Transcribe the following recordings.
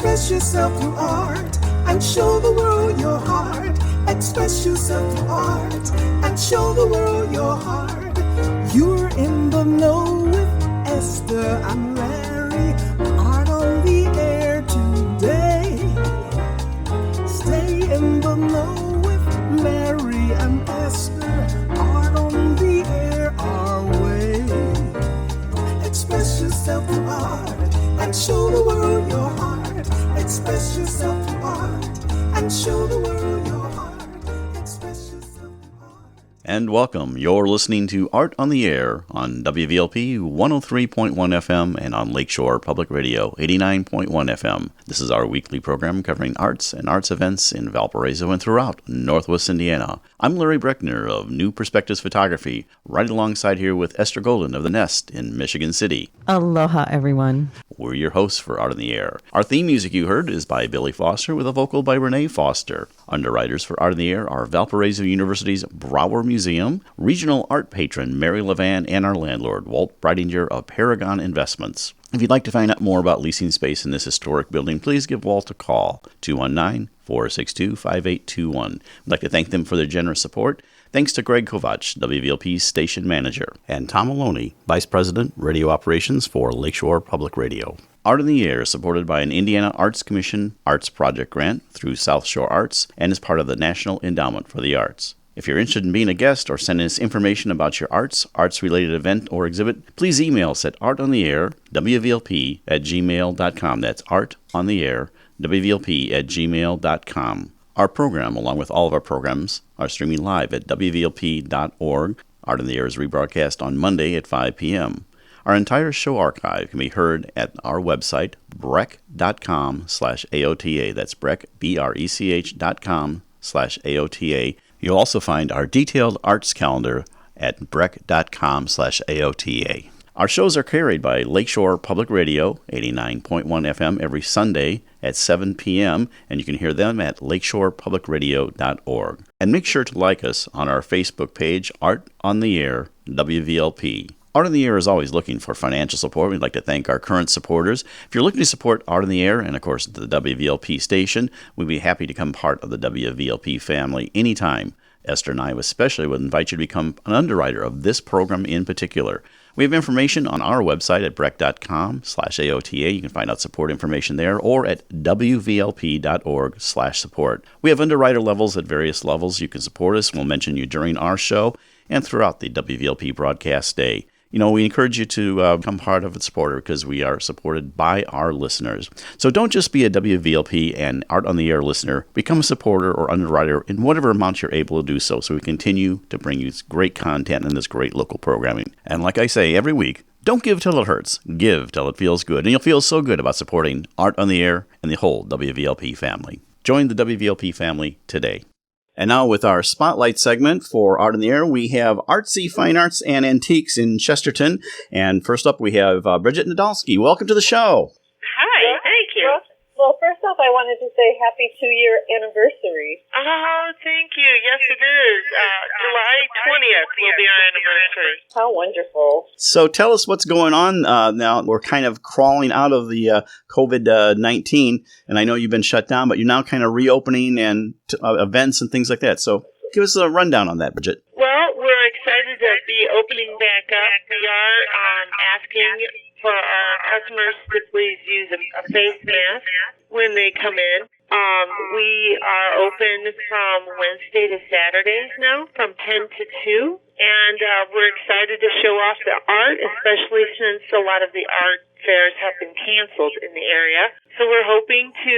Express yourself through art and show the world your heart. Express yourself through art and show the world your heart. You're in the know with Esther and Larry. Art on the air today. Stay in the know with Larry and Esther. Art on the air our way. Express yourself through art and show the world your heart. Express yourself through art and show the world your heart. Express yourself through art. And welcome. You're listening to Art on the Air on WVLP 103.1 FM and on Lakeshore Public Radio 89.1 FM. This is our weekly program covering arts and arts events in Valparaiso and throughout Northwest Indiana. I'm Larry Breckner of New Perspectives Photography, right alongside here with Esther Golden of The Nest in Michigan City. Aloha, everyone. We're your hosts for Art on the Air. Our theme music you heard is by Billy Foster with a vocal by Renee Foster. Underwriters for Art on the Air are Valparaiso University's Brower Museum, regional art patron Mary Levan, and our landlord, Walt Breidinger of Paragon Investments. If you'd like to find out more about leasing space in this historic building, please give Walt a call, 219-462-5821. We'd like to thank them for their generous support. Thanks to Greg Kovach, WVLP's station manager, and Tom Maloney, Vice President, Radio Operations for Lakeshore Public Radio. Art on the Air is supported by an Indiana Arts Commission Arts Project grant through South Shore Arts and is part of the National Endowment for the Arts. If you're interested in being a guest or sending us information about your arts-related event or exhibit, please email us at artontheair.wvlp@gmail.com. That's artontheair.wvlp@gmail.com. Our program, along with all of our programs, are streaming live at wvlp.org. Art on the Air is rebroadcast on Monday at 5 p.m. Our entire show archive can be heard at our website, brech.com/AOTA. That's Brech, BRECH.com/AOTA. You'll also find our detailed arts calendar at brech.com/AOTA. Our shows are carried by Lakeshore Public Radio, 89.1 FM every Sunday at 7 p.m., and you can hear them at lakeshorepublicradio.org. And make sure to like us on our Facebook page, Art on the Air, WVLP. Art on the Air is always looking for financial support. We'd like to thank our current supporters. If you're looking to support Art on the Air and, of course, the WVLP station, we'd be happy to become part of the WVLP family anytime. Esther and I especially would invite you to become an underwriter of this program in particular. We have information on our website at brech.com/AOTA. You can find out support information there, or at wvlp.org/support. We have underwriter levels at various levels. You can support us. We'll mention you during our show and throughout the WVLP broadcast day. You know, we encourage you to become part of a supporter because we are supported by our listeners. So don't just be a WVLP and Art on the Air listener. Become a supporter or underwriter in whatever amount you're able to do so we continue to bring you great content and this great local programming. And like I say every week, don't give till it hurts. Give till it feels good. And you'll feel so good about supporting Art on the Air and the whole WVLP family. Join the WVLP family today. And now with our Spotlight segment for Art on the Air, we have ArtZ Fine Arts and Antiques in Chesterton. And first up, we have Bridget Nadolski. Welcome to the show. Hi, thank you. Well, first off, I wanted to say happy 2-year anniversary. Oh, thank you. Yes, it is. July 20th will be our anniversary. How wonderful. So tell us what's going on now. We're kind of crawling out of the COVID-19, and I know you've been shut down, but you're now kind of reopening and events and things like that. So give us a rundown on that, Bridget. Well, we're excited to be opening back up. We are asking for our customers to please use a face mask when they come in. We are open from Wednesday to Saturdays now, from 10 to 2. And we're excited to show off the art, especially since a lot of the art fairs have been canceled in the area. So we're hoping to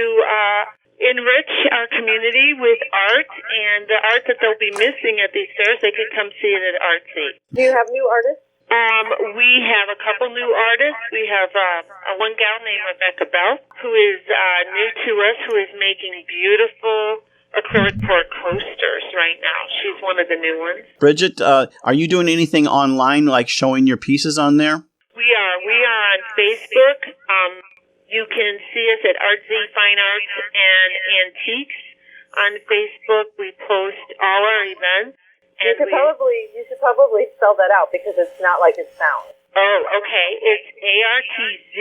enrich our community with art, and the art that they'll be missing at these fairs, they can come see it at ArtZ. Do you have new artists? We have a couple new artists. We have one gal named Rebecca Bell, who is new to us, who is making beautiful acrylic pour coasters right now. She's one of the new ones. Bridget, are you doing anything online, like showing your pieces on there? We are. We are on Facebook. You can see us at ArtZ Fine Arts and Antiques. On Facebook, we post all our events. You should probably spell that out because it's not like it sounds. Oh, okay. It's ARTZ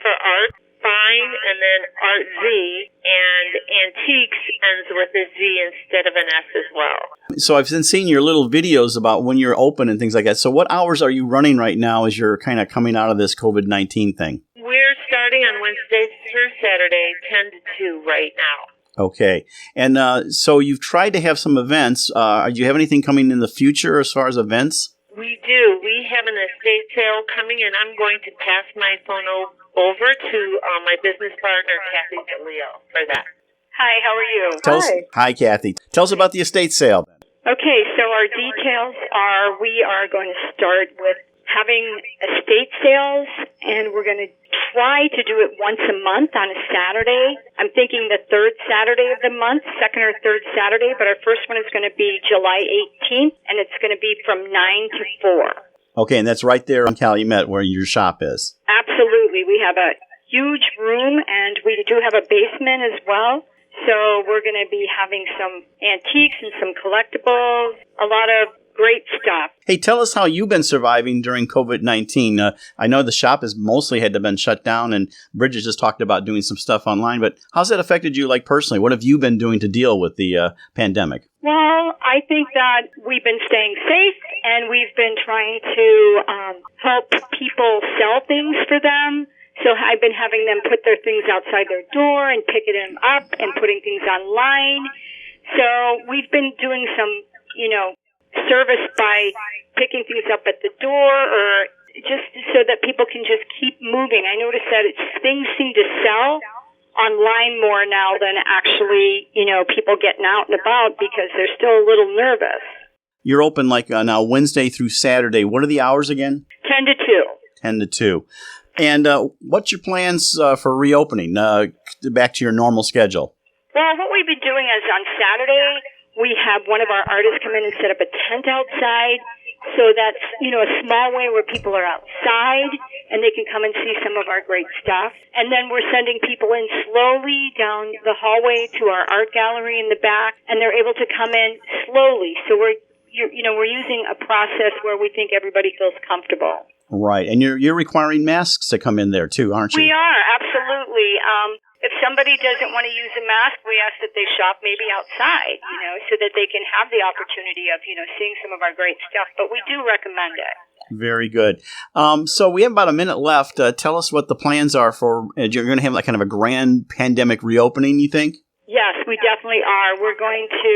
for Art Fine, and then ArtZ, and Antiques ends with a Z instead of an S as well. So I've been seeing your little videos about when you're open and things like that. So what hours are you running right now as you're kind of coming out of this COVID-19 thing? We're starting on Wednesdays through Saturday, 10 to 2 right now. Okay. And so you've tried to have some events. Do you have anything coming in the future as far as events? We do. We have an estate sale coming, and I'm going to pass my phone over to my business partner, Cathy for that. Hi, how are you? Hi, Cathy. Tell us about the estate sale. Okay, so our details are we are going to start with having estate sales, and we're going to try to do it once a month on a Saturday. I'm thinking the third Saturday of the month, second or third Saturday, but our first one is going to be July 18th, and it's going to be from 9 to 4. Okay, and that's right there on Calumet where your shop is. Absolutely. We have a huge room, and we do have a basement as well. So we're going to be having some antiques and some collectibles, a lot of great stuff. Hey, tell us how you've been surviving during COVID-19. I know the shop has mostly had to been shut down, and Bridget just talked about doing some stuff online, but how's that affected you, like, personally? What have you been doing to deal with the pandemic? Well, I think that we've been staying safe, and we've been trying to help people sell things for them. So I've been having them put their things outside their door and picking them up and putting things online. So we've been doing some, service by picking things up at the door, or just so that people can just keep moving. I noticed that things seem to sell online more now than actually, people getting out and about because they're still a little nervous. You're open now Wednesday through Saturday. What are the hours again? 10 to 2. 10 to 2. And what's your plans for reopening, back to your normal schedule? Well, what we've been doing is on Saturday, we have one of our artists come in and set up a tent outside. So that's, a small way where people are outside and they can come and see some of our great stuff. And then we're sending people in slowly down the hallway to our art gallery in the back, and they're able to come in slowly. So we're using a process where we think everybody feels comfortable. Right. And you're requiring masks to come in there too, aren't you? We are, absolutely. If somebody doesn't want to use a mask, we ask that they shop maybe outside, so that they can have the opportunity of, seeing some of our great stuff. But we do recommend it. Very good. So we have about a minute left. Tell us what the plans are for, you're going to have like kind of a grand pandemic reopening, you think? Yes, we definitely are. We're going to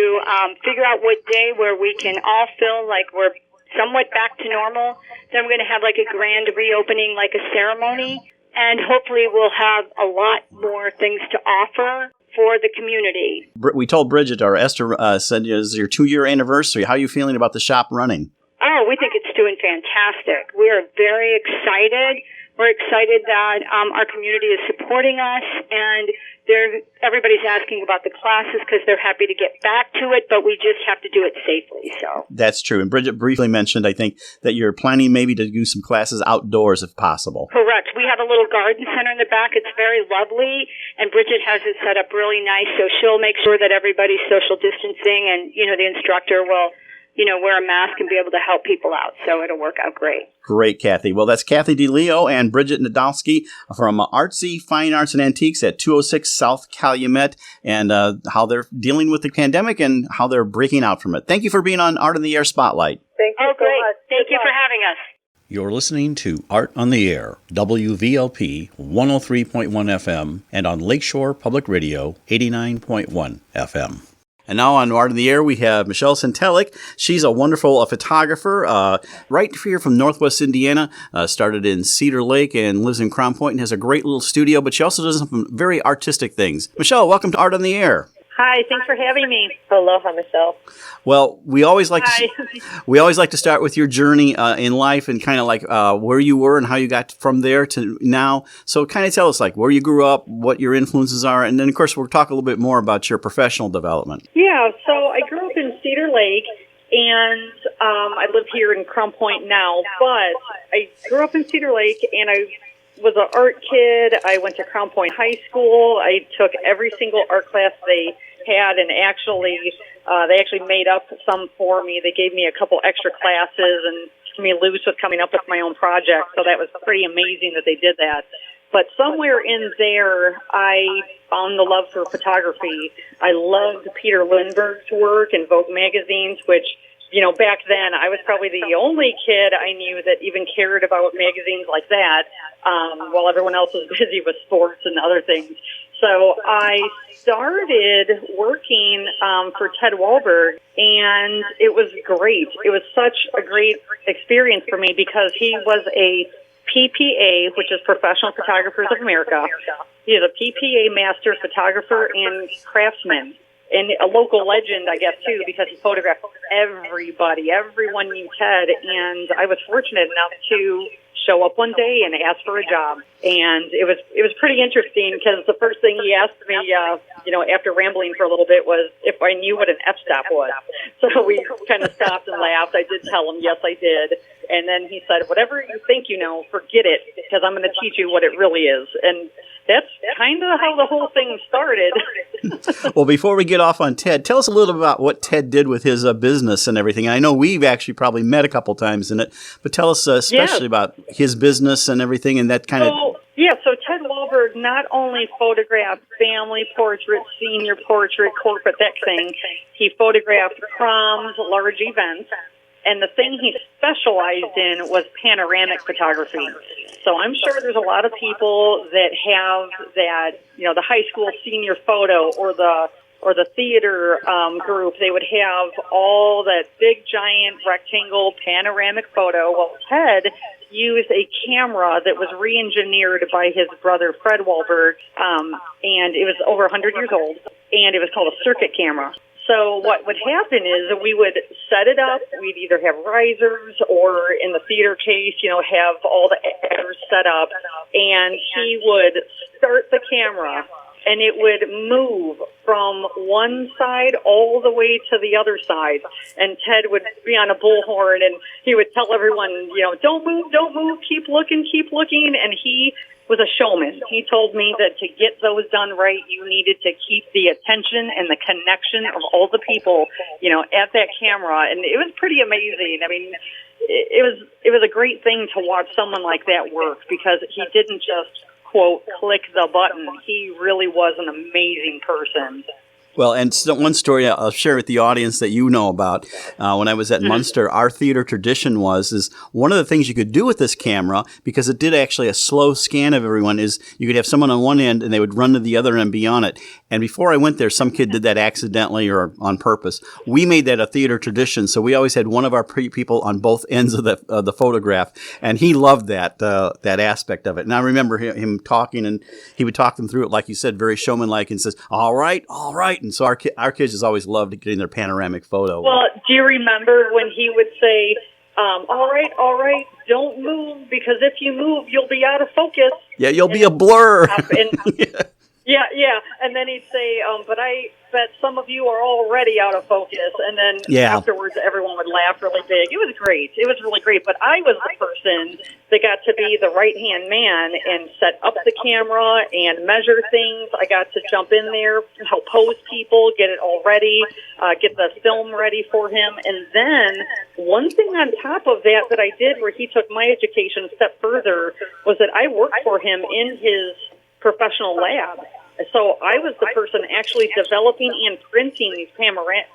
figure out what day where we can all feel like we're somewhat back to normal. Then we're going to have like a grand reopening, like a ceremony. And hopefully we'll have a lot more things to offer for the community. We told Bridget, or Esther said it's your 2-year anniversary. How are you feeling about the shop running? Oh, we think it's doing fantastic. We are very excited. We're excited that our community is supporting us, and everybody's asking about the classes because they're happy to get back to it, but we just have to do it safely. So that's true. And Bridget briefly mentioned, I think, that you're planning maybe to do some classes outdoors if possible. Correct. We have a little garden center in the back. It's very lovely, and Bridget has it set up really nice, so she'll make sure that everybody's social distancing, and, the instructor will wear a mask and be able to help people out. So it'll work out great. Great, Cathy. Well, that's Cathy DeLeo and Bridget Nadolski from ArtZ Fine Arts and Antiques at 206 South Calumet, and how they're dealing with the pandemic and how they're breaking out from it. Thank you for being on Art on the Air Spotlight. Thank you so much. Thank you for having us. You're listening to Art on the Air, WVLP 103.1 FM, and on Lakeshore Public Radio 89.1 FM. And now on Art in the Air, we have Michell Santelik. She's a wonderful photographer, right here from Northwest Indiana, started in Cedar Lake and lives in Crown Point and has a great little studio, but she also does some very artistic things. Michelle, welcome to Art on the Air. Hi, thanks for having me. Aloha, Michelle. Well, we always like to start with your journey in life and kind of like where you were and how you got from there to now. So kind of tell us like where you grew up, what your influences are, and then of course we'll talk a little bit more about your professional development. Yeah, so I grew up in Cedar Lake, and I live here in Crown Point now, but I grew up in Cedar Lake, and I was an art kid. I went to Crown Point High School. I took every single art class they had, and they actually made up some for me. They gave me a couple extra classes and kept me loose with coming up with my own project, so that was pretty amazing that they did that. But somewhere in there, I found the love for photography. I loved Peter Lindbergh's work in Vogue magazines, which, back then I was probably the only kid I knew that even cared about magazines like that, while everyone else was busy with sports and other things. So I started working for Ted Wahlberg, and it was great. It was such a great experience for me because he was a PPA, which is Professional Photographers of America. He is a PPA master photographer and craftsman, and a local legend, I guess, too, because he photographed everybody. Everyone knew Ted, and I was fortunate enough to show up one day and ask for a job. And it was pretty interesting because the first thing he asked me, after rambling for a little bit, was if I knew what an f-stop was. So we kind of stopped and laughed. I did tell him, yes, I did. And then he said, whatever you think you know, forget it, because I'm going to teach you what it really is. And that's kind of how the whole thing started. Well, before we get off on Ted, tell us a little about what Ted did with his business and everything. I know we've actually probably met a couple times in it, but tell us especially about his business and everything and that kind of... So Ted Wahlberg not only photographed family portraits, senior portrait, corporate, that thing. He photographed proms, large events. And the thing he specialized in was panoramic photography. So I'm sure there's a lot of people that have that, the high school senior photo or the theater group. They would have all that big, giant, rectangle panoramic photo. Well, Ted used a camera that was re-engineered by his brother, Fred Wahlberg, and it was over 100 years old, and it was called a circuit camera. So what would happen is that we would set it up. We'd either have risers or, in the theater case, have all the actors set up. And he would start the camera, and it would move from one side all the way to the other side. And Ted would be on a bullhorn, and he would tell everyone, don't move, keep looking. And he was a showman. He told me that to get those done right, you needed to keep the attention and the connection of all the people, at that camera. And it was pretty amazing. I mean, it was a great thing to watch someone like that work because he didn't just, quote, click the button. He really was an amazing person. Well, and so one story I'll share with the audience that you know about. When I was at Munster, our theater tradition is one of the things you could do with this camera, because it did actually a slow scan of everyone, is you could have someone on one end and they would run to the other end beyond it. And before I went there, some kid did that accidentally or on purpose. We made that a theater tradition, so we always had one of our people on both ends of the photograph, and he loved that aspect of it. And I remember him talking, and he would talk them through it, like you said, very showman-like, and says, all right. And so our kids has always loved getting their panoramic photo. Well, do you remember when he would say, all right, don't move, because if you move, you'll be out of focus. Yeah, you'll be a blur. Yeah. And then he'd say, but I bet some of you are already out of focus. And then afterwards, everyone would laugh really big. It was great. It was really great. But I was the person that got to be the right-hand man and set up the camera and measure things. I got to jump in there, help pose people, get it all ready, get the film ready for him. And then one thing on top of that I did where he took my education a step further was that I worked for him in his professional lab. So I was the person actually developing and printing these panoramic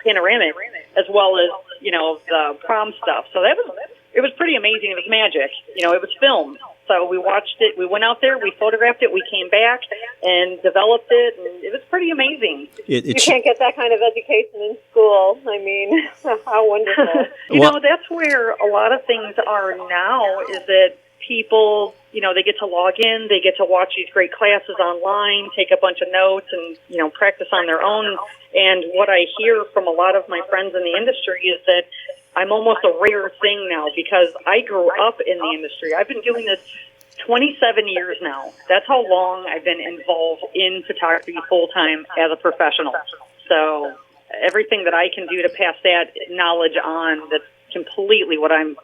as well as, the prom stuff. So it was pretty amazing. It was magic. It was filmed. So we watched it. We went out there. We photographed it. We came back and developed it. And it was pretty amazing. You can't get that kind of education in school. I mean, how wonderful. That's where a lot of things are now is that people, they get to log in, they get to watch these great classes online, take a bunch of notes and, practice on their own. And what I hear from a lot of my friends in the industry is that I'm almost a rare thing now because I grew up in the industry. I've been doing this 27 years now. That's how long I've been involved in photography full-time as a professional. So everything that I can do to pass that knowledge on, that's completely what I'm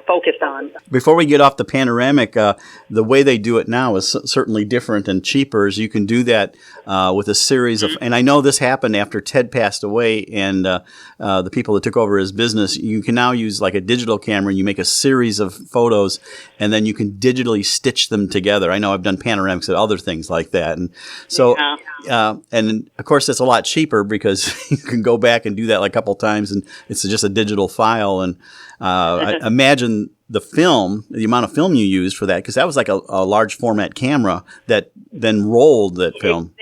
focused on. Before we get off the panoramic, the way they do it now is certainly different and cheaper. As you can do that with a series of, and I know this happened after Ted passed away, and the people that took over his business. You can now use like a digital camera, and you make a series of photos, and then you can digitally stitch them together. I know I've done panoramics and other things like that, and so. And of course, it's a lot cheaper because you can go back and do that like a couple times, and it's just a digital file. And I imagine the amount of film you used for that, because that was like a large format camera that then rolled that film.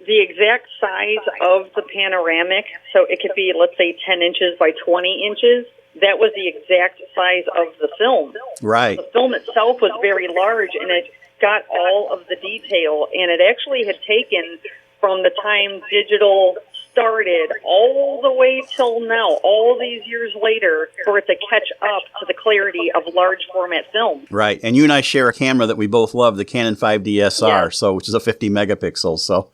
The exact size of the panoramic, so it could be, let's say, 10 inches by 20 inches. That was the exact size of the film. Right. The film itself was very large, and it got all of the detail, and it actually had taken from the time digital started all the way till now, all these years later, for it to catch up to the clarity of large format film. Right, and you and I share a camera that we both love, the Canon 5D SR, Yes. so which is a 50 megapixels. So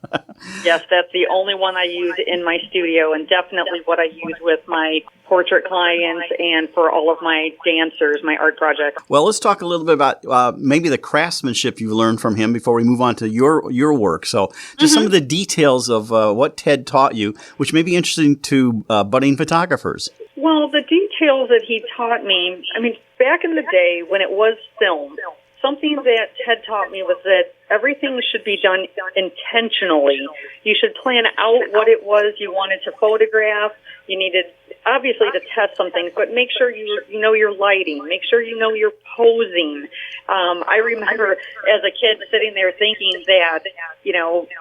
Yes, that's the only one I use in my studio, and definitely what I use with my portrait clients and for all of my dancers, my art projects. Well, let's talk a little bit about maybe the craftsmanship you've learned from him before we move on to your work. So just some of the details of what Ted taught you, which may be interesting to budding photographers. Well, the details that he taught me, I mean, back in the day when it was film, something that Ted taught me was that everything should be done intentionally. You should plan out what it was you wanted to photograph. You needed, obviously, to test some things, but make sure you know your lighting. Make sure you know your posing. I remember as a kid sitting there thinking that,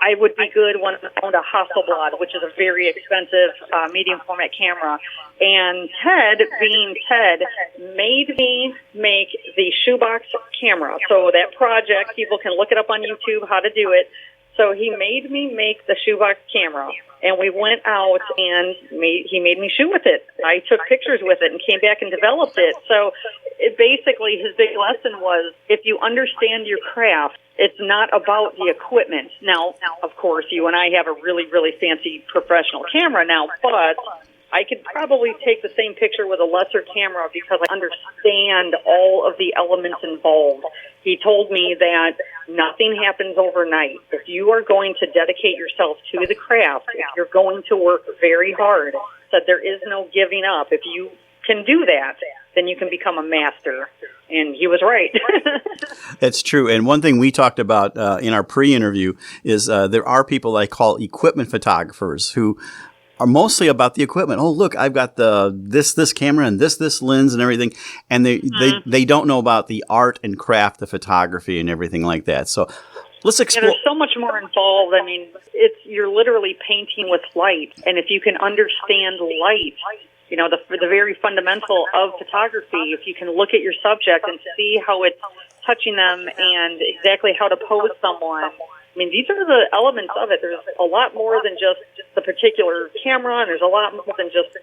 I would be good when I owned a Hasselblad, which is a very expensive medium format camera. And Ted, being Ted, made me make the shoebox camera. So that project, people can look it up on YouTube how to do it. So he made me make the shoebox camera, and we went out and he made me shoot with it. I took pictures with it and came back and developed it. So basically his big lesson was, if you understand your craft, it's not about the equipment. Now, of course, you and I have a really, really fancy professional camera now, but I could probably take the same picture with a lesser camera because I understand all of the elements involved. He told me that nothing happens overnight. If you are going to dedicate yourself to the craft, if you're going to work very hard, that there is no giving up. If you can do that, then you can become a master. And he was right. That's true. And one thing we talked about in our pre-interview is there are people I call equipment photographers who are mostly about the equipment. Oh, look, I've got this camera and this lens and everything, and they don't know about the art and craft of photography and everything like that. So let's explore. There's so much more involved. I mean, you're literally painting with light, and if you can understand light, the very fundamental of photography, if you can look at your subject and see how it's touching them and exactly how to pose someone. I mean, these are the elements of it. There's a lot more than just the particular camera, and there's a lot more than just,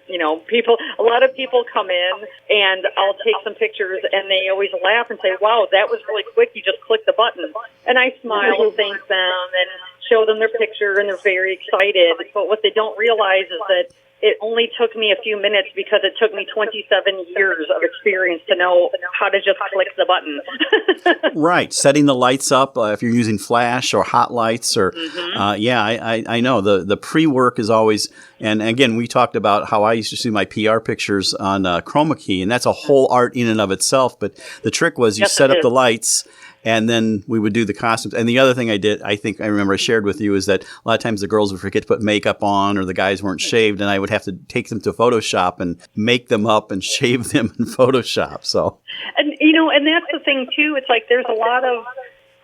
people. A lot of people come in, and I'll take some pictures, and they always laugh and say, wow, that was really quick. You just clicked the button. And I smile and thank them and show them their picture, and they're very excited. But what they don't realize is that it only took me a few minutes because it took me 27 years of experience to know how to just click the button. Right. Setting the lights up if you're using flash or hot lights or, I know the pre-work is always, and again, we talked about how I used to see my PR pictures on chroma key, and that's a whole art in and of itself. But the trick was you set up the lights, and then we would do the costumes. And the other thing I did, I think I remember I shared with you, is that a lot of times the girls would forget to put makeup on, or the guys weren't shaved, and I would have to take them to Photoshop and make them up and shave them in Photoshop. So, and that's the thing too. It's like there's a lot of,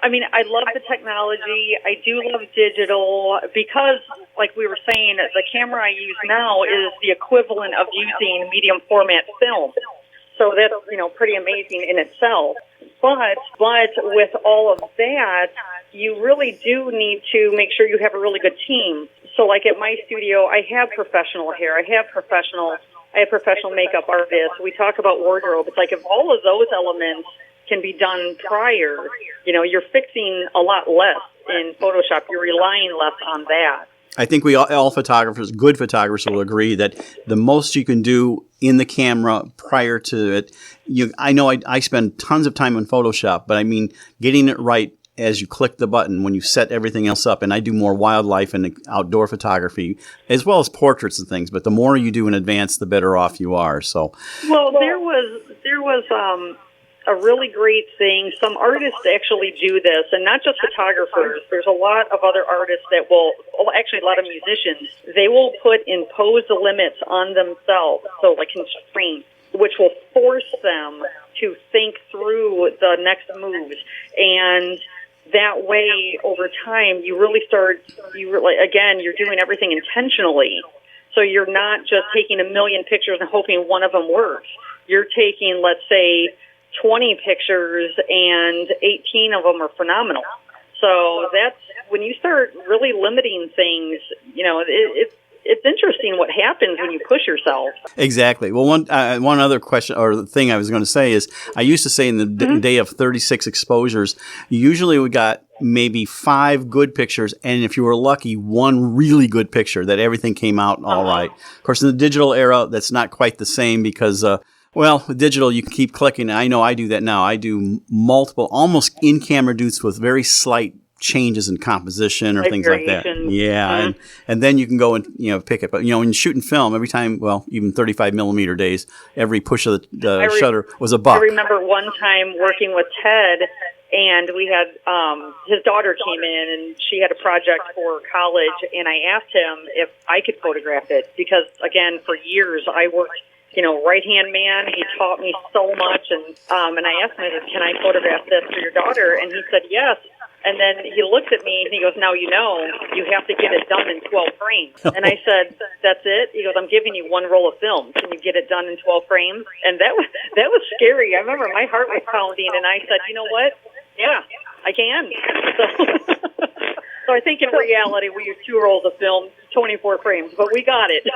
I love the technology. I do love digital because, like we were saying, the camera I use now is the equivalent of using medium format film. So that's, pretty amazing in itself. But with all of that, you really do need to make sure you have a really good team. So like at my studio, I have professional hair. I have professional makeup artists. We talk about wardrobe. It's like if all of those elements can be done prior, you're fixing a lot less in Photoshop. You're relying less on that. I think all photographers, good photographers, will agree that the most you can do in the camera prior to it. I know I spend tons of time in Photoshop, but I mean getting it right as you click the button when you set everything else up. And I do more wildlife and outdoor photography as well as portraits and things. But the more you do in advance, the better off you are. So, well, there was a really great thing. Some artists actually do this, and not just photographers. There's a lot of other artists that will, actually a lot of musicians, they will impose the limits on themselves, so like constraints, which will force them to think through the next moves. And that way, over time, you really start, again, you're doing everything intentionally. So you're not just taking a million pictures and hoping one of them works. You're taking, let's say, 20 pictures and 18 of them are phenomenal. So that's when you start really limiting things, it's interesting what happens when you push yourself. Exactly. Well, one other question or thing I was going to say is I used to say in the day of 36 exposures, usually we got maybe 5 good pictures, and if you were lucky, 1 really good picture that everything came out all right. Of course, in the digital era, that's not quite the same because with digital, you can keep clicking. I know I do that now. I do multiple, almost in-camera shoots with very slight changes in composition or things like that. Yeah, and then you can go and pick it. But when you're shooting film, every time, even 35 millimeter days, every push of the shutter was a buck. I remember one time working with Ted, and we had his daughter came in, and she had a project for college, and I asked him if I could photograph it because, again, for years I worked. Right-hand man. He taught me so much, and I asked him, "Can I photograph this for your daughter?" And he said yes. And then he looked at me and he goes, "Now you have to get it done in 12 frames." And I said, "That's it?" He goes, "I'm giving you 1 roll of film. Can you get it done in 12 frames?" And that was scary. I remember my heart was pounding, and I said, "You know what? Yeah, I can." So I think in reality we use 2 rolls of film, 24 frames, but we got it.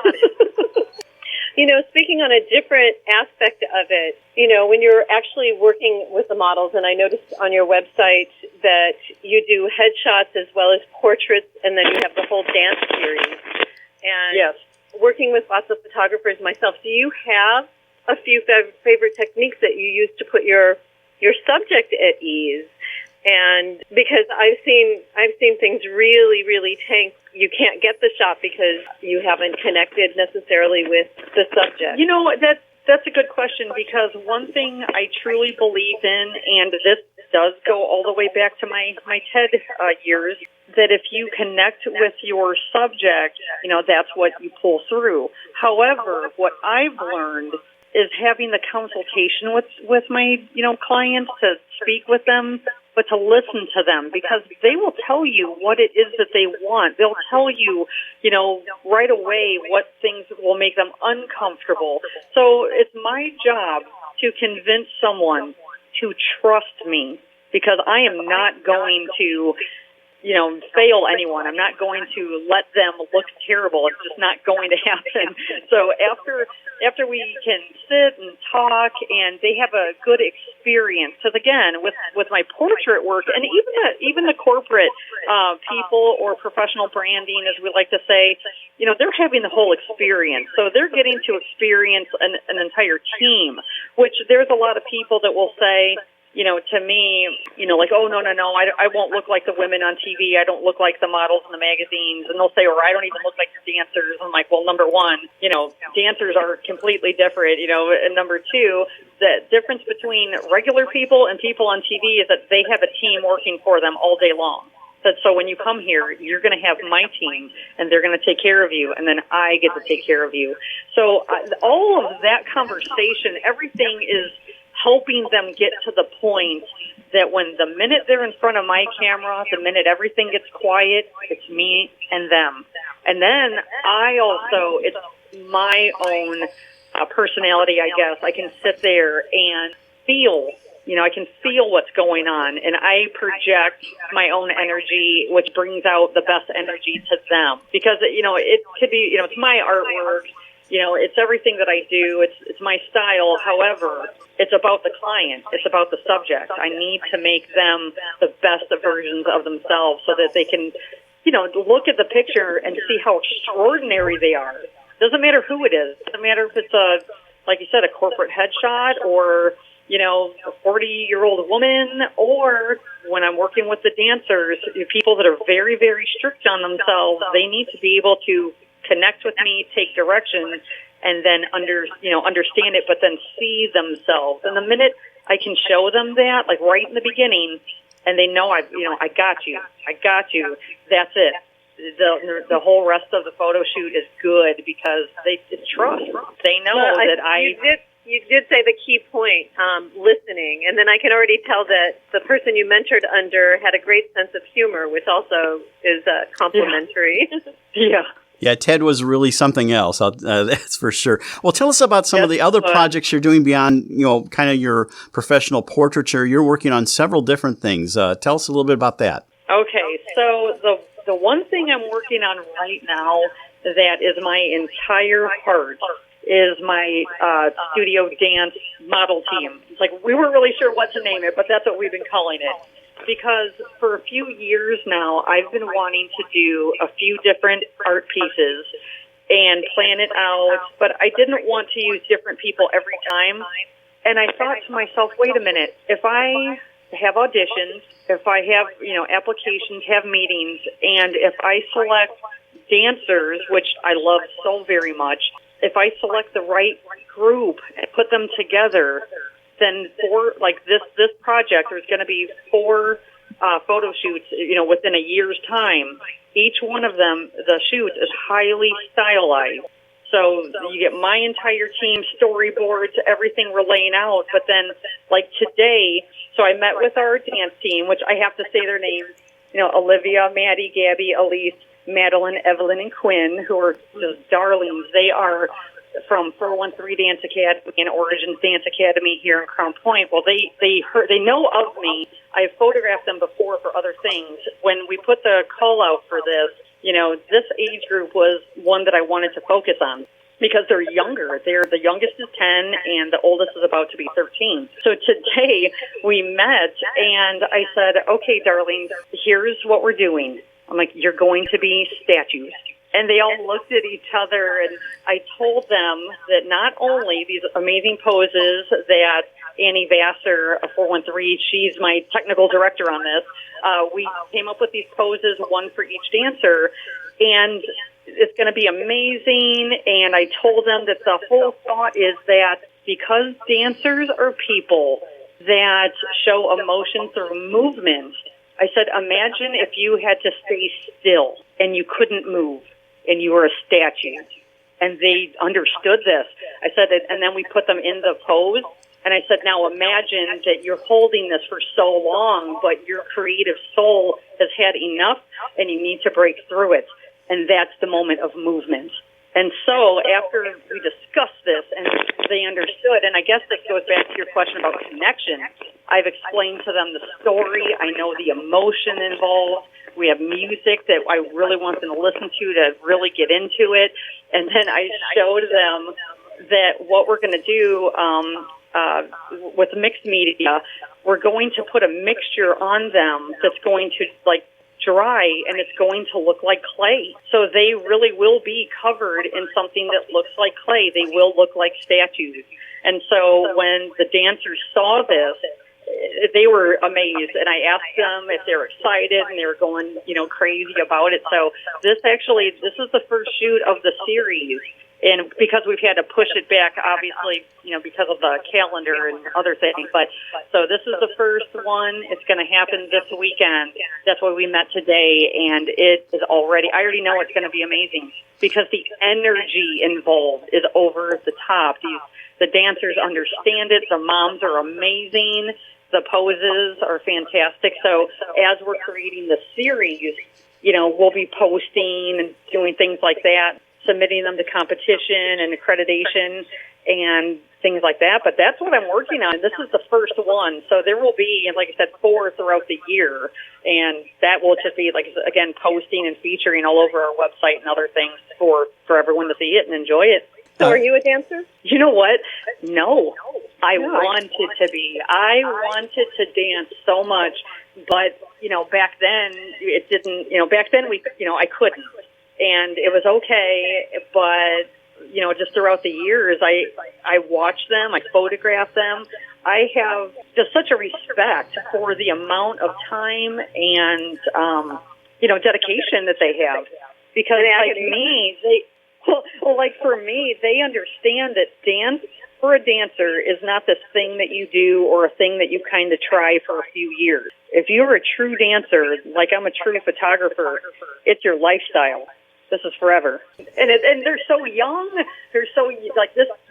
Speaking on a different aspect of it, when you're actually working with the models, and I noticed on your website that you do headshots as well as portraits, and then you have the whole dance series. And yes, working with lots of photographers myself, do you have a few favorite techniques that you use to put your subject at ease? And because I've seen things really, really tank. You can't get the shot because you haven't connected necessarily with the subject. That's a good question because one thing I truly believe in, and this does go all the way back to my TED years, that if you connect with your subject, that's what you pull through. However, what I've learned is having the consultation with my clients to speak with them, but to listen to them because they will tell you what it is that they want. They'll tell you, right away what things will make them uncomfortable. So it's my job to convince someone to trust me because I am not going to fail anyone. I'm not going to let them look terrible. It's just not going to happen. So after we can sit and talk and they have a good experience, because again, with my portrait work and even the corporate people or professional branding, as we like to say, they're having the whole experience. So they're getting to experience an entire team, which there's a lot of people that will say, to me, like, "Oh, no, I won't look like the women on TV. I don't look like the models in the magazines." And they'll say, "Or I don't even look like the dancers." I'm like, well, number one, dancers are completely different, and number two, the difference between regular people and people on TV is that they have a team working for them all day long. So when you come here, you're going to have my team, and they're going to take care of you, and then I get to take care of you. So all of that conversation, everything is helping them get to the point that when the minute they're in front of my camera, the minute everything gets quiet, it's me and them. And then it's my own personality, I guess. I can sit there and feel, I can feel what's going on, and I project my own energy, which brings out the best energy to them. Because, it could be, it's my artwork. It's everything that I do. It's my style. However, it's about the client. It's about the subject. I need to make them the best versions of themselves so that they can look at the picture and see how extraordinary they are. Doesn't matter who it is. Doesn't matter if it's like you said, a corporate headshot or, a 40-year-old woman, or when I'm working with the dancers, people that are very, very strict on themselves, they need to be able to connect with me, take direction, and then understand it, but then see themselves. And the minute I can show them that, like right in the beginning, and they know I got you, that's it. The whole rest of the photo shoot is good because it's trust. They know You did say the key point, listening, and then I can already tell that the person you mentored under had a great sense of humor, which also is complimentary. Yeah. Yeah, Ted was really something else. That's for sure. Well, tell us about some of the other projects you're doing beyond, kind of your professional portraiture. You're working on several different things. Tell us a little bit about that. Okay, so the one thing I'm working on right now that is my entire heart is my studio dance model team. Like, we weren't really sure what to name it, but that's what we've been calling it. Because for a few years now, I've been wanting to do a few different art pieces and plan it out, but I didn't want to use different people every time. And I thought to myself, wait a minute, if I have auditions, if I have, applications, have meetings, and if I select dancers, which I love so very much, if I select the right group and put them together, then this project, there's going to be 4 photo shoots, within a year's time. Each one of them, the shoots, is highly stylized. So you get my entire team, storyboards, everything we're laying out. But then, like today, so I met with our dance team, which I have to say their names, Olivia, Maddie, Gabby, Elise, Madeline, Evelyn, and Quinn, who are just darlings. They are from 413 Dance Academy and Origins Dance Academy here in Crown Point. Well, they know of me. I've photographed them before for other things. When we put the call out for this, this age group was one that I wanted to focus on because they're younger. The youngest is 10 and the oldest is about to be 13. So today we met and I said, okay, darlings, here's what we're doing. I'm like, you're going to be statues. And they all looked at each other, and I told them that not only these amazing poses that Annie Vassar, 413, she's my technical director on this, we came up with these poses, one for each dancer, and it's going to be amazing. And I told them that the whole thought is that because dancers are people that show emotion through movement, I said, imagine if you had to stay still and you couldn't move and you were a statue. And they understood this. I said, and then we put them in the pose. And I said, now imagine that you're holding this for so long, but your creative soul has had enough and you need to break through it. And that's the moment of movement. And so after we discussed this and they understood, and I guess this goes back to your question about connection, I've explained to them the story. I know the emotion involved. We have music that I really want them to listen to really get into it. And then I showed them that what we're going to do with mixed media, we're going to put a mixture on them that's going to dry, and it's going to look like clay. So they really will be covered in something that looks like clay. They will look like statues. And so when the dancers saw this, they were amazed, and I asked them if they were excited, and they were going, crazy about it. So this is the first shoot of the series, and because we've had to push it back, obviously, because of the calendar and other things. But so this is the first one. It's going to happen this weekend. That's why we met today, and it is I already know it's going to be amazing because the energy involved is over the top. The dancers understand it. The moms are amazing. The poses are fantastic. So as we're creating the series, we'll be posting and doing things like that, submitting them to competition and accreditation and things like that. But that's what I'm working on. This is the first one. So there will be, like I said, 4 throughout the year. And that will just be, again, posting and featuring all over our website and other things for everyone to see it and enjoy it. So are you a dancer? You know what? No. I wanted to be. I wanted to dance so much, but, back then it didn't, back then I couldn't. And it was okay, but, just throughout the years, I watched them, I photographed them. I have just such a respect for the amount of time and, dedication that they have. Because for me, they understand that dance for a dancer is not this thing that you do or a thing that you kind of try for a few years. If you're a true dancer, like I'm a true photographer, it's your lifestyle. This is forever. And they're so young. They're so,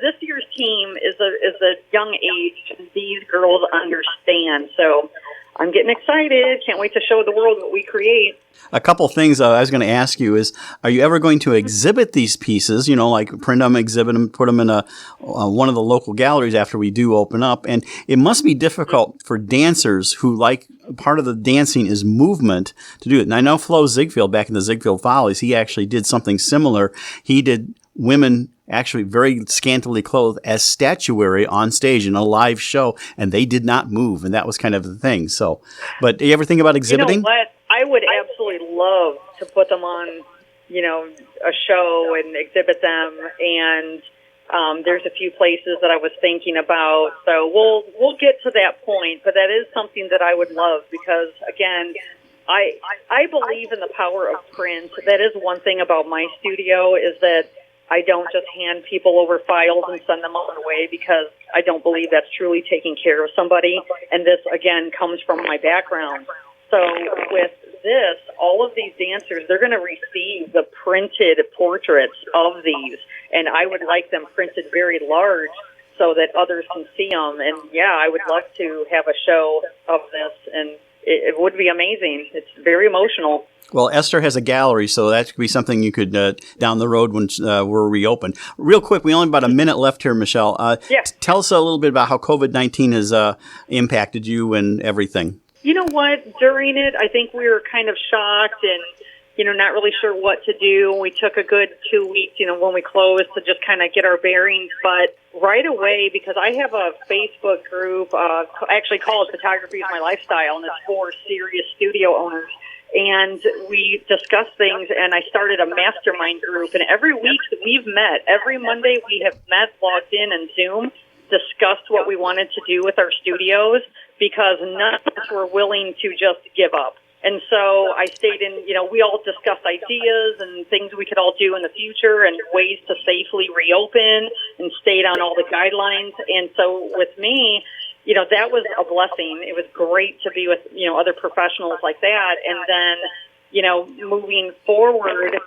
this year's team is a young age. These girls understand. So I'm getting excited. Can't wait to show the world what we create. A couple things I was going to ask you is, are you ever going to exhibit these pieces, like print them, exhibit them, put them in one of the local galleries after we do open up? And it must be difficult for dancers who part of the dancing is movement to do it. And I know Flo Ziegfeld, back in the Ziegfeld Follies, he actually did something similar. He did women actually very scantily clothed as statuary on stage in a live show, and they did not move, and that was kind of the thing. So, but do you ever think about exhibiting? You know what? I would absolutely love to put them on, a show and exhibit them, and there's a few places that I was thinking about. So we'll get to that point, but that is something that I would love because, again, I believe in the power of print. That is one thing about my studio is that I don't just hand people over files and send them on their way because I don't believe that's truly taking care of somebody. And this, again, comes from my background. So with this, all of these dancers, they're going to receive the printed portraits of these. And I would like them printed very large so that others can see them. And, yeah, I would love to have a show of this, and it would be amazing. It's very emotional. Well, Esther has a gallery, so that could be something you could, down the road when we're reopened. Real quick, we only have about a minute left here, Michelle. Tell us a little bit about how COVID-19 has impacted you and everything. You know what? During it, I think we were kind of shocked and, not really sure what to do. We took a good 2 weeks, when we closed to just kind of get our bearings. But right away, because I have a Facebook group, actually called Photography is My Lifestyle, and it's for serious studio owners. And we discussed things, and I started a mastermind group. And every week that we've met, every Monday we have met, logged in, and Zoom, discussed what we wanted to do with our studios because none of us were willing to just give up. And so I stayed in, we all discussed ideas and things we could all do in the future and ways to safely reopen and stayed on all the guidelines. And so with me, that was a blessing. It was great to be with, other professionals like that. And then, moving forward,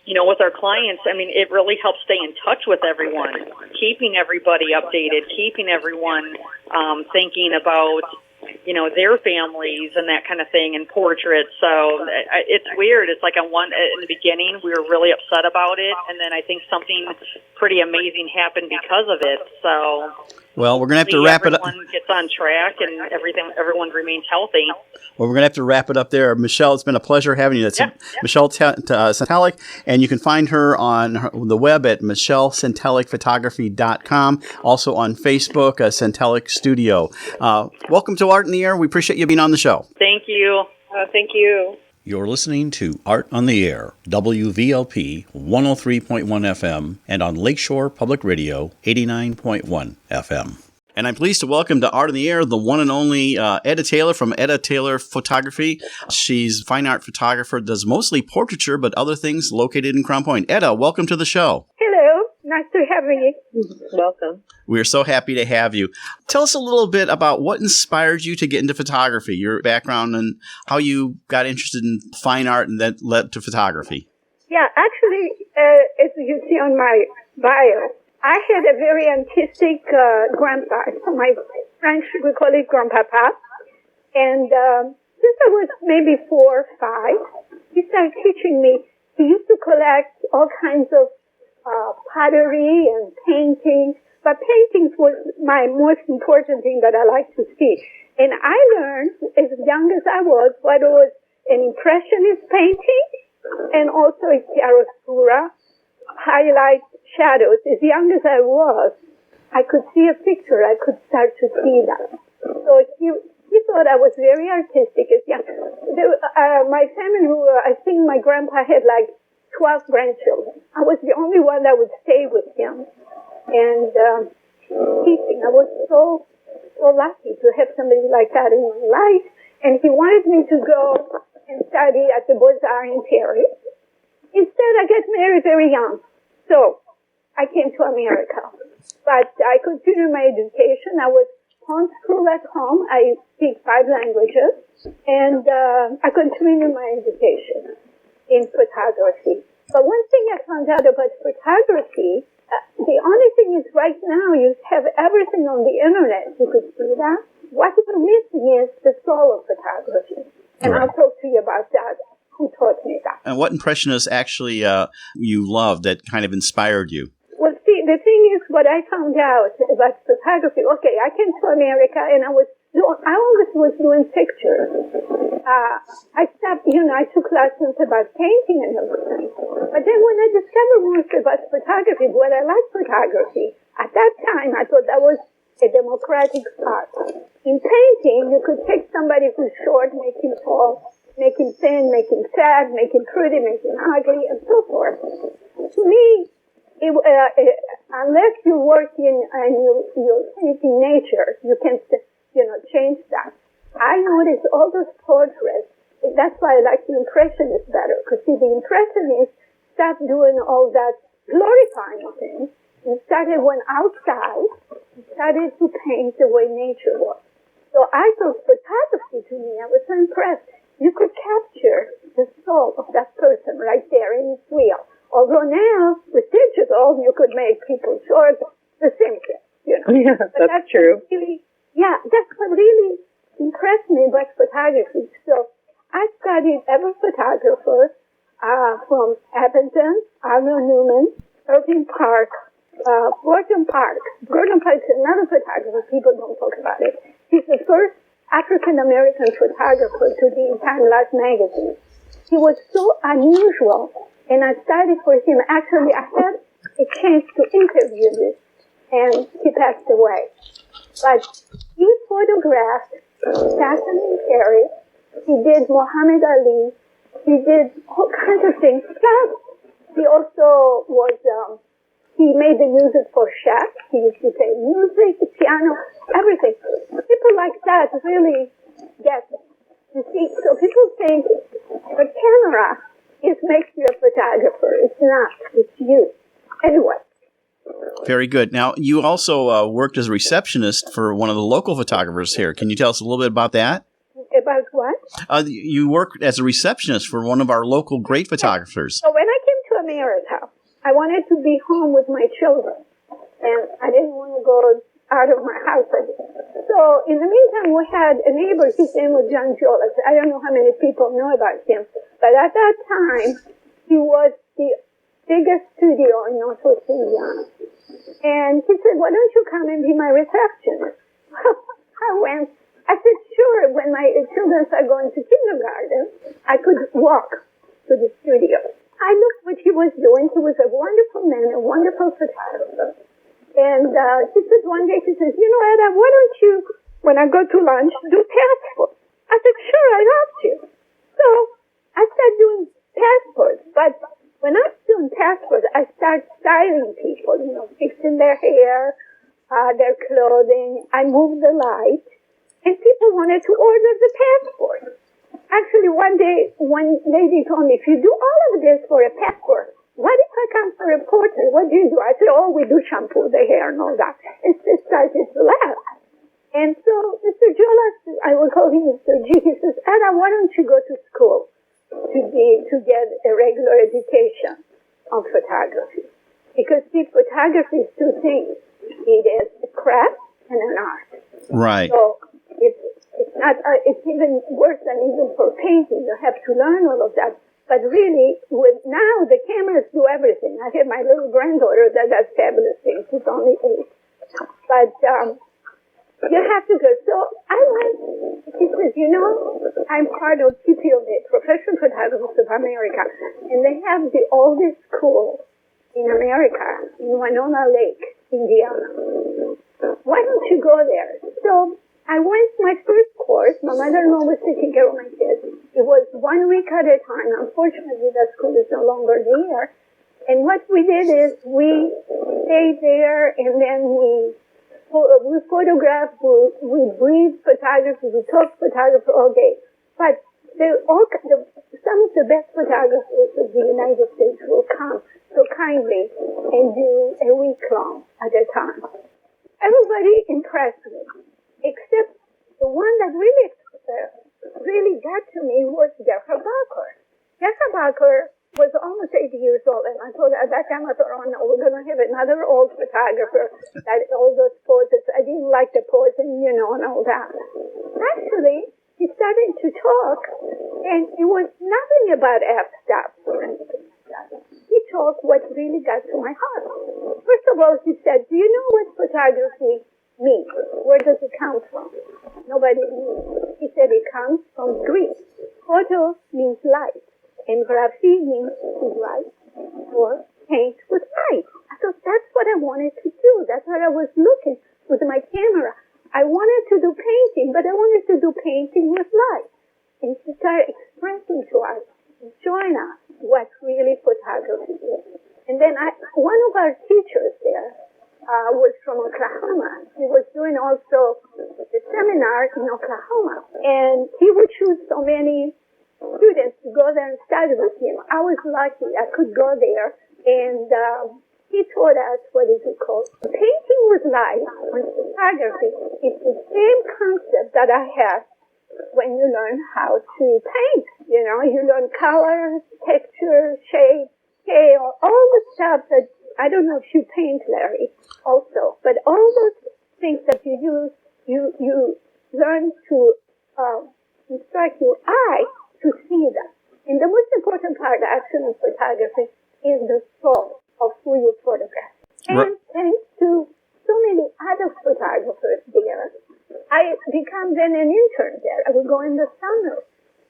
with our clients, it really helps stay in touch with everyone, keeping everybody updated, keeping everyone thinking about, their families and that kind of thing and portraits. So it's weird. It's like in the beginning, we were really upset about it. And then I think something pretty amazing happened because of it. So, well, we're going to have to wrap it up. Everyone gets on track and everyone remains healthy. Well, we're going to have to wrap it up there. Michelle, it's been a pleasure having you. That's Michell Santelik, and you can find her on the web at MichellSantelikPhotography.com, also on Facebook, Santelik Studio. Welcome to Art in the Air. We appreciate you being on the show. Thank you. Thank you. You're listening to Art on the Air, WVLP 103.1 FM, and on Lakeshore Public Radio 89.1 FM. And I'm pleased to welcome to Art in the Air the one and only Edda Taylor from Edda Taylor Photography. She's a fine art photographer, does mostly portraiture, but other things located in Crown Point. Edda, welcome to the show. Hello. Nice to have you. Welcome. We're so happy to have you. Tell us a little bit about what inspired you to get into photography, your background, and how you got interested in fine art and that led to photography. Yeah, actually, as you see on my bio, I had a very artistic grandpa. My French, we call it grandpapa. And since I was maybe 4 or 5, he started teaching me. He used to collect all kinds of pottery and painting. But paintings was my most important thing that I like to see. And I learned, as young as I was, what was an impressionist painting and also a chiaroscura, highlight, shadows. As young as I was, I could see a picture, I could start to see that. So he thought I was very artistic. My family, I think my grandpa had like 12 grandchildren. I was the only one that would stay with him. And teaching, I was so lucky to have somebody like that in my life. And he wanted me to go and study at the Beaux-Arts in Paris. Instead, I got married very young. So I came to America. But I continued my education. I was homeschooled at home. I speak 5 languages. And I continued my education in photography. But one thing I found out about photography, the only thing is right now you have everything on the internet. You could see that. What we're missing is the soul of photography. And I'll talk to you about that, who taught me that. And what impressionists actually you loved that kind of inspired you? Well, see, the thing is what I found out about photography. Okay, I came to America and I always was doing pictures. I stopped, I took lessons about painting and everything. But then when I discovered more about photography, what I like photography, at that time I thought that was a democratic art. In painting, you could take somebody who's short, make him tall, make him thin, make him fat, make him pretty, make him ugly, and so forth. To me, unless you're working and you're painting nature, you can, change that. I noticed all those portraits. That's why I like the Impressionists better, because see, the Impressionists stopped doing all that glorifying things and went outside and started to paint the way nature was. So I thought photography to me, I was so impressed. You could capture the soul of that person right there in its real. Although now, with digital, you could make people short, the same thing, Yeah, that's true. That's what really impressed me about photography. So I studied every photographer from Evanston, Arnold Newman, Irving Park, Gordon Park. Gordon Park is another photographer. People don't talk about it. He's the first African-American photographer to be in Time Life magazine. He was so unusual, and I studied for him. Actually, I had a chance to interview him, and he passed away. But he photographed Chesterton in Paris. He did Muhammad Ali. He did all kinds of things. Plus, he also was, he made the music for chefs. He used to play music, piano, everything. People like that really get it. You see, so people think the camera makes you a photographer. It's not. It's you. Anyway. Very good. Now, you also worked as a receptionist for one of the local photographers here. Can you tell us a little bit about that? About what? You worked as a receptionist for one of our local great photographers. So when I came to America, I wanted to be home with my children, and I didn't want to go out of my house. So in the meantime, we had a neighbor. His name was John Jolas. I don't know how many people know about him, but at that time, he was the biggest studio in Northwest Indiana. And he said, why don't you come and be my receptionist? I went. I said, sure, when my children are going to kindergarten, I could walk to the studio. I looked what he was doing. He was a wonderful man, a wonderful photographer. And he said one day, he says, Edda, why don't you, when I go to lunch, do passports? I said, sure, I love to. So I started doing passports. But when I was doing passports, I started styling people, fixing their hair, their clothing. I moved the light. And people wanted to order the passport. Actually, one day, one lady told me, if you do all of this for a passport, what if I come for a portrait? What do you do? I said, we do shampoo the hair and all that. And she started to laugh. And so Mr. Jolas, I will call him Mr. G, he says, Edda, why don't you go to school to get a regular education on photography? Because see, photography is two things. It is a craft and an art. Right. So it's not. It's even worse than even for painting. You have to learn all of that. But really, now the cameras do everything. I have my little granddaughter that does fabulous things. She's only 8. But you have to go. So I went. He says, I'm part of PPOA, Professional Photographers of America, and they have the oldest school in America in Winona Lake. Indiana. Why don't you go there? So I went my first course. My mother-in-law was taking care of my kids. It was 1 week at a time. Unfortunately, that school is no longer there. And what we did is we stayed there, and then we photographed, we breathed photography, we took photography all day. But some of the best photographers of the United States will come so kindly and do a week long at a time. Everybody impressed me, except the one that really got to me was Deborah Barker. Deborah Barker was almost 80 years old, and I told her at that time, I thought, oh no, we're going to have another old photographer that all those poses. I didn't like the posing, and all that. Actually, he started to talk, and it was nothing about f-stops or anything like that. He talked what really got to my heart. First of all, he said, do you know what photography means? Where does it come from? Nobody knew. He said it comes from Greek. Photo means light, and graphy means to write or paint with light. I thought that's what I wanted to do. That's what I was looking with my camera. I wanted to do painting, but I wanted to do painting with light. And she started expressing to us, showing us what really photography is. And then one of our teachers there was from Oklahoma. He was doing also a seminar in Oklahoma. And he would choose so many students to go there and study with him. I was lucky. I could go there. And he taught us what is it called? Painting with light on photography is the same concept that I have when you learn how to paint. You learn colors, texture, shape, scale, all the stuff that, I don't know if you paint, Larry, also, but all those things that you use, you learn to instruct your eye to see them. And the most important part, actually, in photography is the soul of who you photograph. And thanks to so many other photographers there, I became then an intern there. I would go in the summer,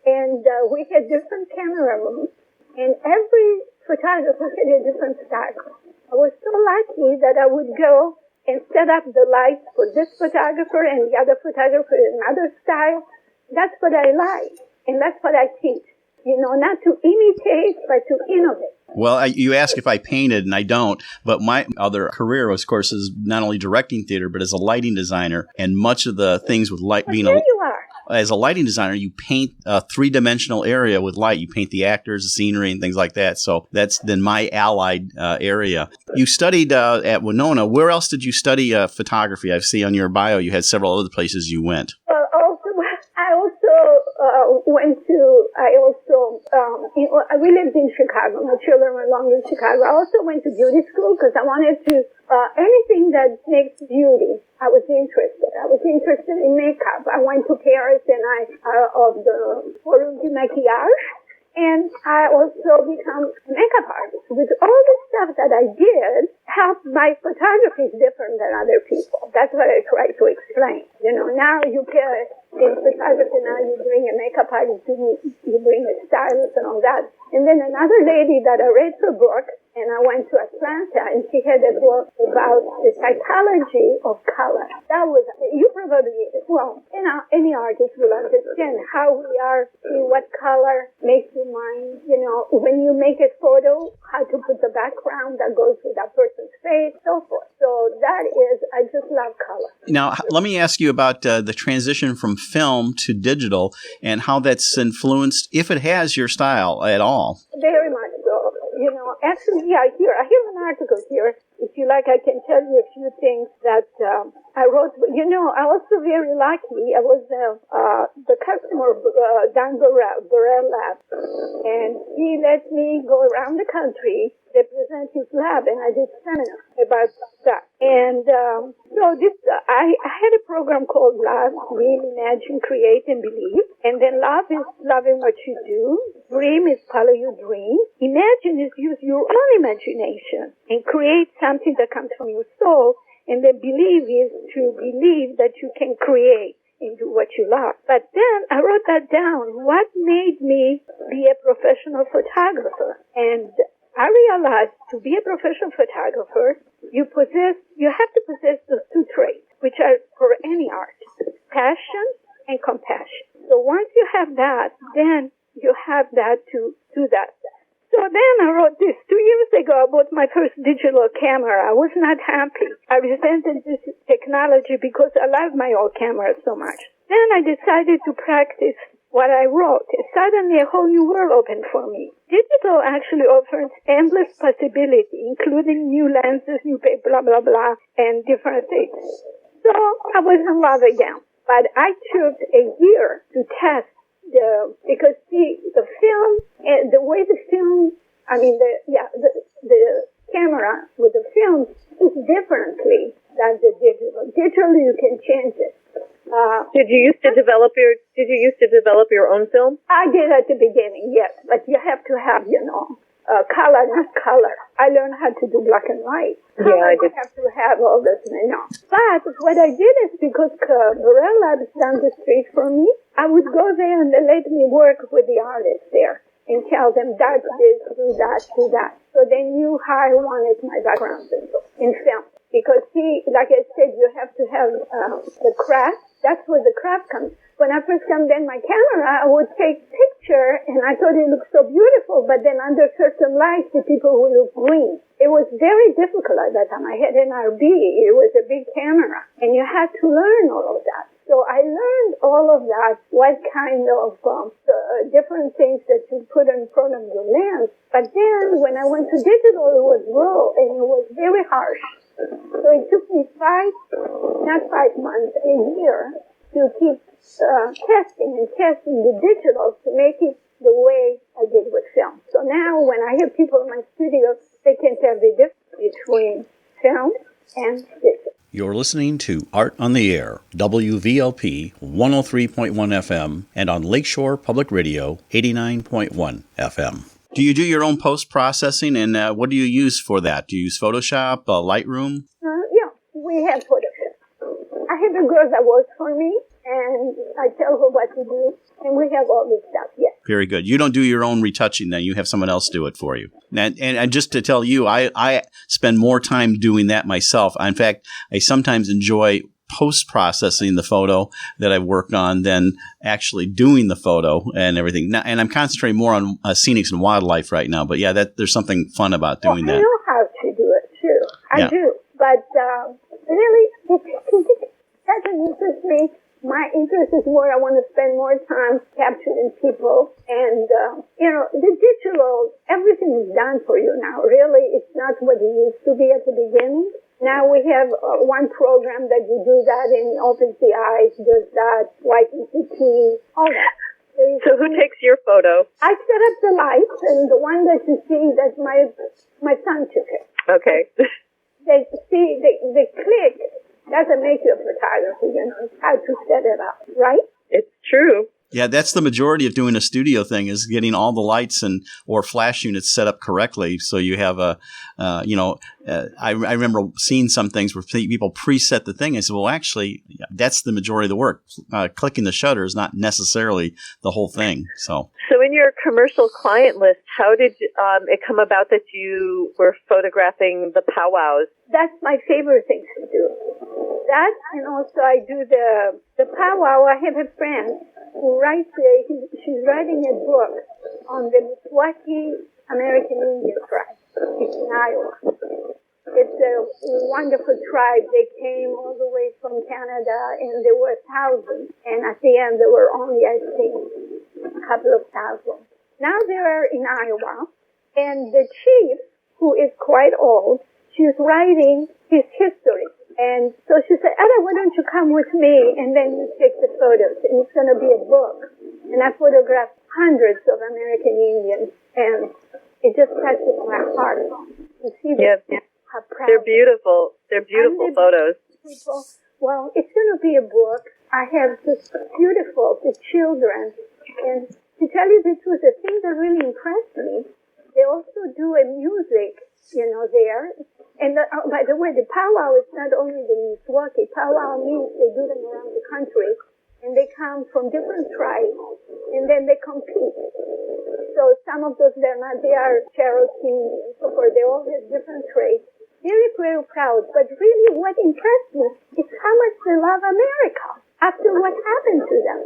and we had different camera rooms, and every photographer had a different style. I was so lucky that I would go and set up the lights for this photographer and the other photographer in another style. That's what I like, and that's what I teach. Not to imitate, but to innovate. Well, you ask if I painted, and I don't, but my other career, of course, is not only directing theater, but as a lighting designer, and much of the things with light being... There you are. As a lighting designer, you paint a three-dimensional area with light. You paint the actors, the scenery, and things like that. So that's then my allied area. You studied at Winona. Where else did you study photography? I see on your bio you had several other places you went. We lived in Chicago. My children were long in Chicago. I also went to beauty school because I wanted to, anything that makes beauty, I was interested. I was interested in makeup. I went to Paris and of the Forum du Maquillage. And I also became a makeup artist. With all the stuff that I did, my photography is different than other people. That's what I try to explain. Now in photography, now you bring a makeup artist, you bring a stylist and all that. And then another lady that I read her book, and I went to Atlanta, and she had a book about the psychology of color. That was, you probably, any artist will understand how we are, what color makes you mind, when you make a photo, how to put the background that goes with that person's face, so forth. So that is, I just love color. Now, let me ask you about the transition from film to digital and how that's influenced, if it has, your style at all. Very much so. Actually, I have an article here. If you like, I can tell you a few things that I wrote. I was so very lucky. I was the customer of Dan Burrell Lab, and he let me go around the country, represent his lab, and I did seminars about that. And I had a program called Love, Dream, Imagine, Create, and Believe. And then Love is loving what you do. Dream is follow your dream. Imagine is use your own imagination and create something that comes from your soul. And then Believe is to believe that you can create and do what you love. But then I wrote that down. What made me be a professional photographer? And I realized to be a professional photographer, you have to possess those two traits, which are for any art, passion and compassion. So once you have that, then you have that to do that. So then I wrote this. 2 years ago, I bought my first digital camera. I was not happy. I resented this technology because I love my old camera so much. Then I decided to practice what I wrote. Suddenly a whole new world opened for me. Digital actually offers endless possibility, including new lenses, new blah, blah, blah, and different things. So I was in love again. But I took a year to test because the film, the way the film, the camera with the film is differently than the digital. Digital, you can change it. Did you used to develop your own film? I did at the beginning, yes, but you have to have, color, not color. I learned how to do black and white. Yeah, I did. You have to have all this, But what I did is because Burrell Labs down the street from me, I would go there and they let me work with the artists there and tell them, that's this, do that, do that. So they knew how I wanted my background in film. Because like I said, you have to have the craft. That's where the craft comes. When I first came in my camera, I would take picture and I thought it looked so beautiful, but then under certain lights, the people would look green. It was very difficult at that time. I had an RB. It was a big camera and you had to learn all of that. So I learned all of that, what kind of different things that you put in front of your lens. But then when I went to digital, it was raw and it was very harsh. So it took me 5 months, a year to keep testing the digital to make it the way I did with film. So now when I hear people in my studio, they can tell the difference between film and digital. You're listening to Art on the Air, WVLP 103.1 FM, and on Lakeshore Public Radio 89.1 FM. Do you do your own post-processing, and what do you use for that? Do you use Photoshop, Lightroom? Yeah, we have Photoshop. I have a girl that works for me, and I tell her what to do, and we have all this stuff, yes. Very good. You don't do your own retouching then. You have someone else do it for you. And just to tell you, I spend more time doing that myself. In fact, I sometimes enjoy post-processing the photo that I've worked on than actually doing the photo and everything. Now, and I'm concentrating more on scenics and wildlife right now. But yeah, there's something fun about doing that. I know how to do it too. I do. But really, it doesn't interest me. My interest is more, I want to spend more time capturing people. And, the digital, everything is done for you now. Really, it's not what it used to be at the beginning. Now we have one program that you do that and opens the eyes, does that, whitens the teeth, all that. So who takes your photo? I set up the lights, and the one that you see, that's my son took it. Okay. The click doesn't make you a photographer, It's how to set it up, right? It's true. Yeah, that's the majority of doing a studio thing is getting all the lights or flash units set up correctly. So you have I remember seeing some things where people preset the thing. I said, well, actually, that's the majority of the work. Clicking the shutter is not necessarily the whole thing. So in your commercial client list, how did it come about that you were photographing the powwows? That's my favorite thing to do. That, and also I do the powwow. I have a friend who writes she's writing a book on the Miswaki American Indian tribe. It's in Iowa. It's a wonderful tribe. They came all the way from Canada, and there were thousands. And at the end, there were only, I think, a couple of thousand. Now they're in Iowa, and the chief, who is quite old, she's writing his history. And so she said, Edda, why don't you come with me, and then you take the photos, and it's going to be a book. And I photographed hundreds of American Indians, and it just touches my heart to see them. How proud they're beautiful. They're beautiful photos. People, well, it's going to be a book. I have just beautiful, the children. And to tell you the truth, the thing that really impressed me, they also do a music, there. And by the way, the powwow is not only the Miswaki. Powwow means they do them around the country, and they come from different tribes, and then they compete. So some of those, they are Cherokee and so forth. They all have different traits. Very, very proud. But really what impressed me is how much they love America after what happened to them.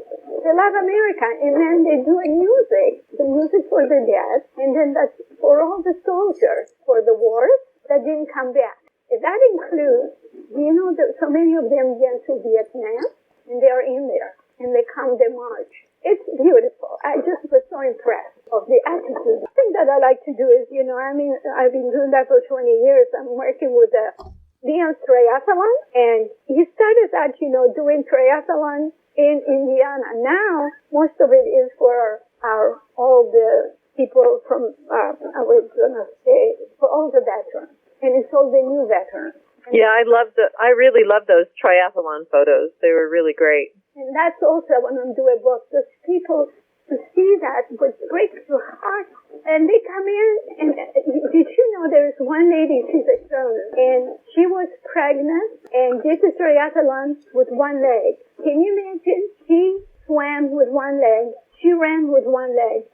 They love America, and then they do the music for the dead, and then that's for all the soldiers for the wars that didn't come back. That includes, that so many of them went to Vietnam, and they are in there, and they march. It's beautiful. I just was so impressed of the attitude. The thing that I like to do is, I've been doing that for 20 years. I'm working with Leon's triathlon, and he started out, doing triathlon in Indiana. Now, most of it is for all the people from, for all the veterans, and it's all the new veterans. Yeah, I really love those triathlon photos. They were really great. And that's also when I'm doing a book, those people to see that would break your heart. And they come in, and did you know there's one lady, she's a German, and she was pregnant and did the triathlon with one leg. Can you imagine? She swam with one leg. She ran with one leg.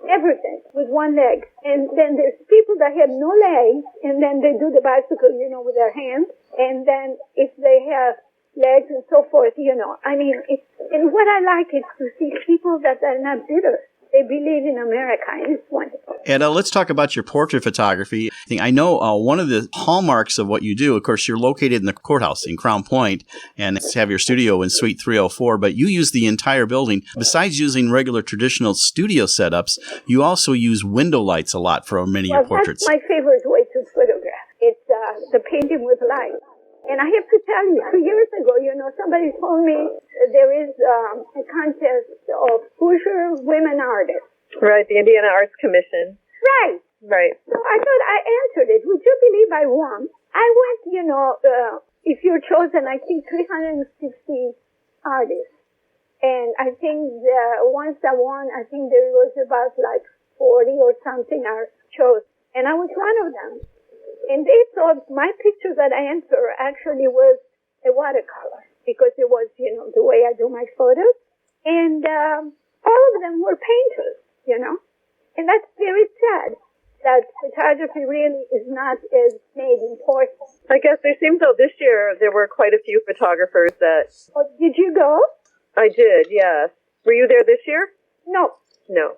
Everything with one leg. And then there's people that have no legs, and then they do the bicycle, with their hands. And then if they have legs and so forth, and what I like is to see people that are not bitter. They believe in America, and it's wonderful. Edda, let's talk about your portrait photography. I know one of the hallmarks of what you do, of course, you're located in the courthouse in Crown Point and have your studio in Suite 304, but you use the entire building. Besides using regular traditional studio setups, you also use window lights a lot for many of your portraits. That's my favorite way to photograph. It's the painting with light. And I have to tell you, 2 years ago, somebody told me there is a contest of Hoosier women artists. Right, the Indiana Arts Commission. Right. Right. So I thought I answered it. Would you believe I won? I went, if you're chosen, I think 360 artists. And I think once I won, I think there was about 40 or something are chosen. And I was one of them. And they thought my picture that I answered actually was a watercolor because it was, the way I do my photos. And all of them were painters, And that's very sad that photography really is not as made important. I guess there seems though this year there were quite a few photographers that... Oh, did you go? I did, yes. Were you there this year? No. No.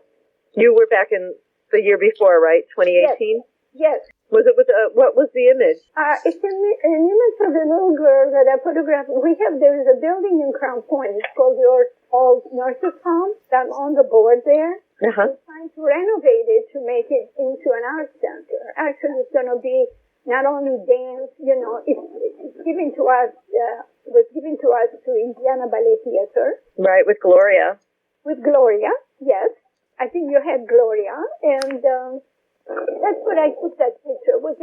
You were back in the year before, right? 2018? Yes. Was it what was the image? It's an image of a little girl that I photographed. There is a building in Crown Point. It's called the Old Nurses Home. I'm on the board there. Uh-huh. We're trying to renovate it to make it into an art center. Actually, it's going to be not only dance, it's given to us, to Indiana Ballet Theater. Right, with Gloria. With Gloria, yes. I think you had Gloria, and that's what I took that picture. It was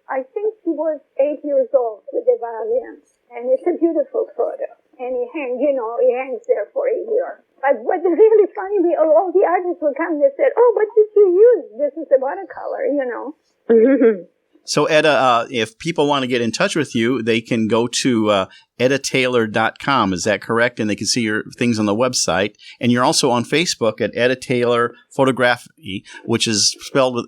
I think she was 8 years old with the violin. And it's a beautiful photo. And it hangs there for a year. But what's really funny, all the artists would come and they said, "Oh, what did you use? This is a watercolor, So, Edda, if people want to get in touch with you, they can go to EddaTaylor.com. Is that correct? And they can see your things on the website. And you're also on Facebook at Edda Taylor Photography, which is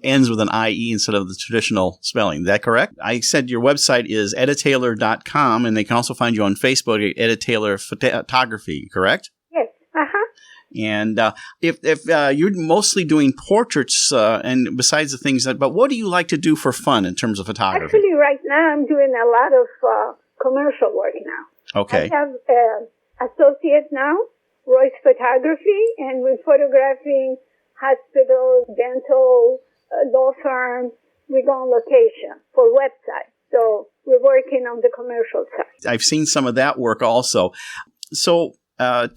ends with an IE instead of the traditional spelling. Is that correct? I said your website is EddaTaylor.com, and they can also find you on Facebook at Edda Taylor Photography, correct? Yes. Uh-huh. And if you're mostly doing portraits and besides the things but what do you like to do for fun in terms of photography? Actually, right now I'm doing a lot of commercial work now. Okay. I have associate now, Royce Photography, and we're photographing hospitals, dental, law firms. We go on location for websites. So we're working on the commercial side. I've seen some of that work also. So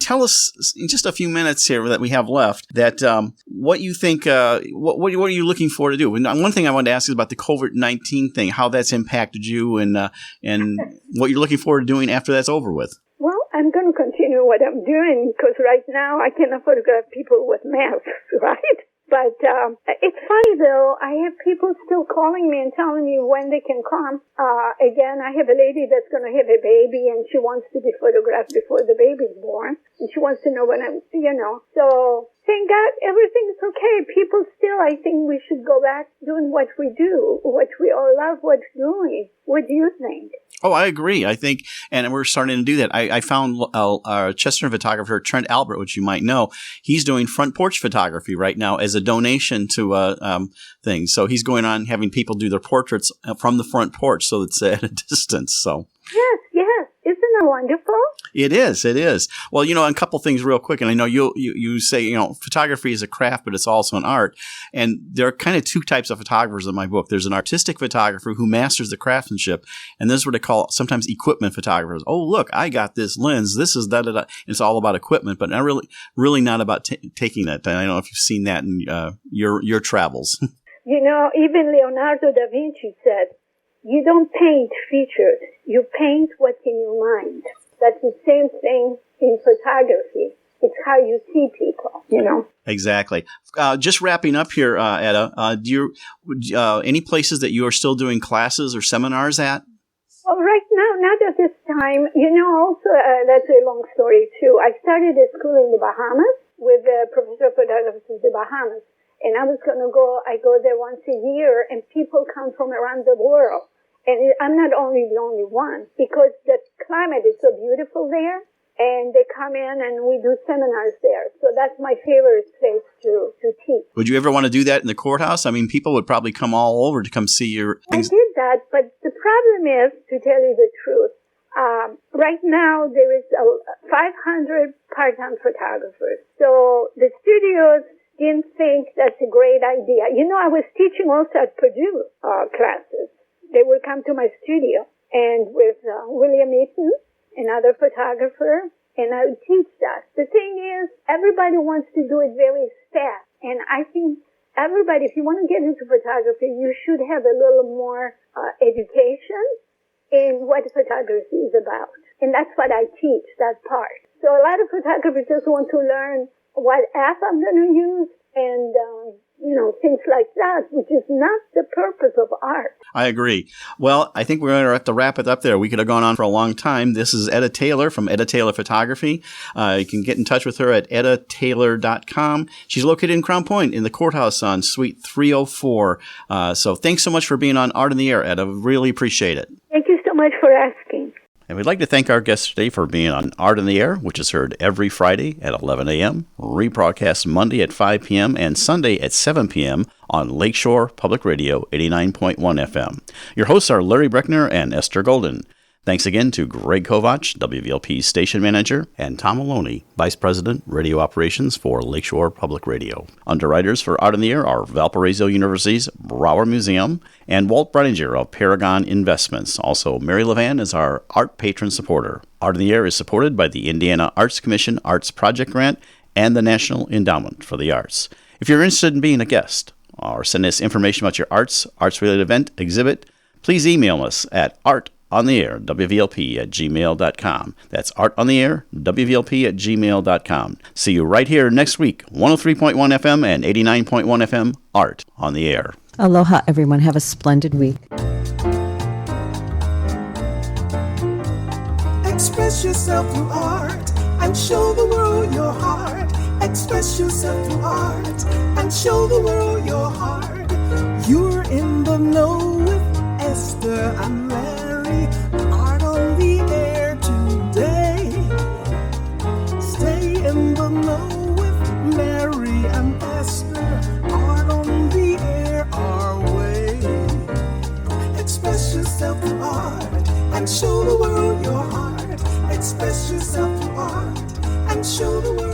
tell us in just a few minutes here that we have left that what you think, what are you looking for to do? And one thing I wanted to ask is about the COVID-19 thing, how that's impacted you and what you're looking forward to doing after that's over with. Well, I'm going to continue what I'm doing because right now I cannot photograph people with masks, right? But it's funny, though. I have people still calling me and telling me when they can come. Again, I have a lady that's going to have a baby, and she wants to be photographed before the baby's born. And she wants to know when I'm, So thank got everything's okay. People still, I think we should go back doing what we do, what we all love, what's doing. What do you think? Oh, I agree. I think, and we're starting to do that. I found our Chesterton photographer, Trent Albert, which you might know. He's doing front porch photography right now as a donation to things. So he's going on having people do their portraits from the front porch, so it's at a distance. So yes. Isn't that wonderful? It is. Well, a couple things real quick, and I know you say, photography is a craft, but it's also an art. And there are kind of two types of photographers in my book. There's an artistic photographer who masters the craftsmanship, and this is what they call sometimes equipment photographers. Oh, look, I got this lens. This is da-da-da. It's all about equipment, but not really not about taking that. I don't know if you've seen that in your travels. Even Leonardo da Vinci said, you don't paint features, you paint what's in your mind. That's the same thing in photography. It's how you see people, Exactly. Just wrapping up here, Edda, do you any places that you are still doing classes or seminars at? Well, right now, not at this time. Also, that's a long story, too. I started a school in the Bahamas with a professor of photography in the Bahamas. And I go there once a year, and people come from around the world. And I'm not only the only one, because the climate is so beautiful there, and they come in and we do seminars there. So that's my favorite place to teach. Would you ever want to do that in the courthouse? I mean, people would probably come all over to come see your things. I did that, but the problem is, to tell you the truth, right now there is 500 part-time photographers. So the studios didn't think that's a great idea. I was teaching also at Purdue classes. They would come to my studio, and with William Eaton, another photographer, and I would teach that. The thing is, everybody wants to do it very fast, and I think everybody, if you want to get into photography, you should have a little more education in what photography is about. And that's what I teach, that part. So a lot of photographers just want to learn what app I'm going to use and, things like that, which is not the purpose of art. I agree. Well, I think we're going to have to wrap it up there. We could have gone on for a long time. This is Edda Taylor from Edda Taylor Photography. You can get in touch with her at edataylor.com. She's located in Crown Point in the courthouse on Suite 304. So thanks so much for being on Art in the Air, Edda. Really appreciate it. Thank you so much for asking. And we'd like to thank our guests today for being on Art in the Air, which is heard every Friday at 11 a.m., rebroadcast Monday at 5 p.m., and Sunday at 7 p.m. on Lakeshore Public Radio 89.1 FM. Your hosts are Larry Breckner and Esther Golden. Thanks again to Greg Kovach, WVLP's station manager, and Tom Maloney, Vice President, Radio Operations for Lakeshore Public Radio. Underwriters for Art in the Air are Valparaiso University's Brower Museum and Walt Breininger of Paragon Investments. Also, Mary Levan is our art patron supporter. Art in the Air is supported by the Indiana Arts Commission Arts Project Grant and the National Endowment for the Arts. If you're interested in being a guest or send us information about your arts-related event, exhibit, please email us at artontheair.wvlp@gmail.com. That's artontheair.wvlp@gmail.com. See you right here next week, 103.1 FM and 89.1 FM, Art on the Air. Aloha, everyone. Have a splendid week. Express yourself through art and show the world your heart. Express yourself through art and show the world your heart. You're in the know with Esther and Larry. Art on the Air today. Stay in the know with Larry and Esther. Art on the Air our way. Express yourself through art and show the world your heart. Express yourself through art and show the world